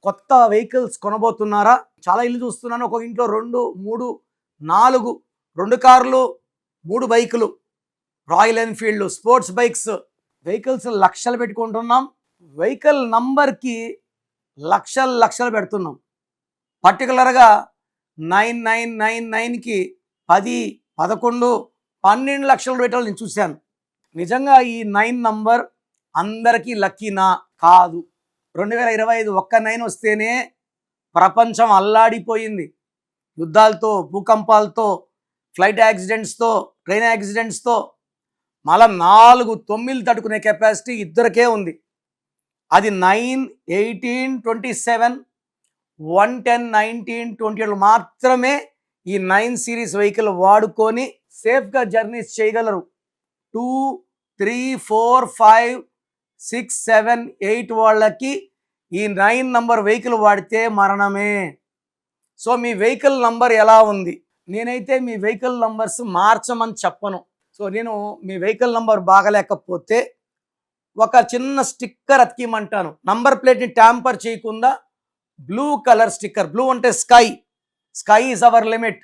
కొత్త వెహికల్స్ కొనబోతున్నారా? చాలా ఇల్లు చూస్తున్నాను. ఒక ఇంట్లో 2, 3, 4 2 కార్లు, 3 బైకులు, royal Enfield sports bikes, vehicles లక్షలు పెట్టుకుంటున్నాం. వెహికల్ నంబర్కి లక్షలు పెడుతున్నాం. పర్టికులర్గా 9999కి 10, 11, 12 లక్షలు పెట్టాలి నేను చూశాను. నిజంగా ఈ 9 నంబర్ అందరికీ లక్కీనా? కాదు. 2025 ఒక్క 9 వస్తేనే ప్రపంచం అల్లాడిపోయింది. యుద్ధాలతో, భూకంపాలతో, ఫ్లైట్ యాక్సిడెంట్స్తో, ట్రైన్ యాక్సిడెంట్స్తో. మళ్ళా 4 9లు తట్టుకునే కెపాసిటీ ఇద్దరికే ఉంది. అది 9, 18, 27, 110, 19, 28 మాత్రమే ఈ 9 సిరీస్ వెహికల్ వాడుకొని సేఫ్గా జర్నీస్ చేయగలరు. 2, 3, 4, 5, 6, 7, 8 వాళ్ళకి ఈ 9 నంబర్ వెహికల్ వాడితే మరణమే. సో మీ వెహికల్ నంబర్ ఎలా ఉంది? నేనైతే మీ వెహికల్ నంబర్స్ మార్చమని చెప్పను. సో నేను మీ వెహికల్ నంబర్ బాగలేకపోతే ఒక చిన్న స్టిక్కర్ అతికిమంటాను. నంబర్ ప్లేట్ని ట్యాంపర్ చేయకుండా బ్లూ కలర్ స్టిక్కర్. బ్లూ అంటే sky is our limit.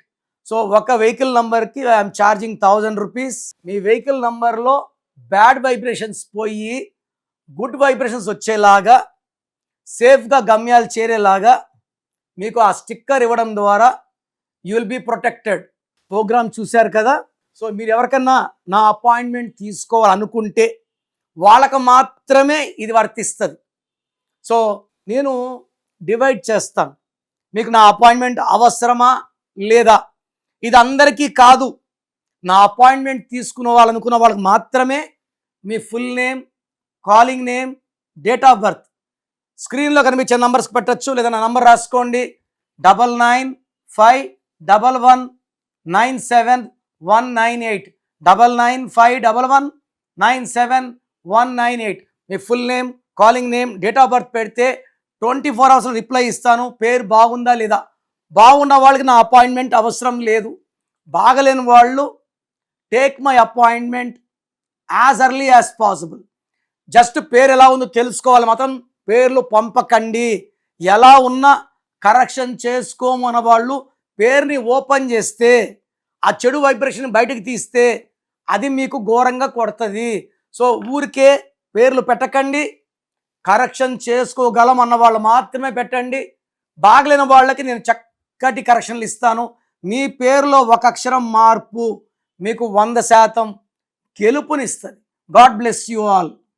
So ఒక వెహికల్ నంబర్కి ఐఎమ్ ఛార్జింగ్ 1000 రూపీస్. మీ వెహికల్ నంబర్లో బ్యాడ్ వైబ్రేషన్స్ పోయి గుడ్ వైబ్రేషన్స్ వచ్చేలాగా, సేఫ్గా గమ్యాలు చేరేలాగా మీకు ఆ స్టిక్కర్ ఇవ్వడం ద్వారా you will be protected. Program చూశారు కదా. సో మీరు ఎవరికన్నా నా అపాయింట్మెంట్ తీసుకోవాలనుకుంటే వాళ్ళకు మాత్రమే ఇది వర్తిస్తుంది. సో నేను డివైడ్ చేస్తాను. మీకు నా అపాయింట్మెంట్ అవసరమా లేదా? ఇది అందరికీ కాదు. నా అపాయింట్మెంట్ తీసుకునేవాళ్ళనుకున్న వాళ్ళకి మాత్రమే మీ full name, calling name, date of birth స్క్రీన్లో కనిపించే నంబర్స్కి పెట్టచ్చు. లేదా నా నంబర్ రాసుకోండి. 9951197198 9951197198. మీ full name, calling name, date of birth పెడితే 24 అవర్స్ రిప్లై ఇస్తాను. పేరు బాగుందా లేదా? బాగున్న వాళ్ళకి నా అపాయింట్మెంట్ అవసరం లేదు. బాగలేని వాళ్ళు take my appointment as early as possible. Just పేరు ఎలా ఉందో తెలుసుకోవాలి మాత్రం పేర్లు పంపకండి. ఎలా ఉన్నా కరెక్షన్ చేసుకోమన్న వాళ్ళు పేరుని ఓపెన్ చేస్తే, ఆ చెడు వైబ్రేషన్ బయటకు తీస్తే అది మీకు ఘోరంగా కొడుతుంది. సో ఊరికే పేర్లు పెట్టకండి. కరెక్షన్ చేసుకోగలం అన్న వాళ్ళు మాత్రమే పెట్టండి. బాగలేని వాళ్ళకి నేను చక్కటి కరెక్షన్లు ఇస్తాను. మీ పేరులో ఒక అక్షరం మార్పు మీకు 100% గెలుపునిస్తుంది. God bless you all.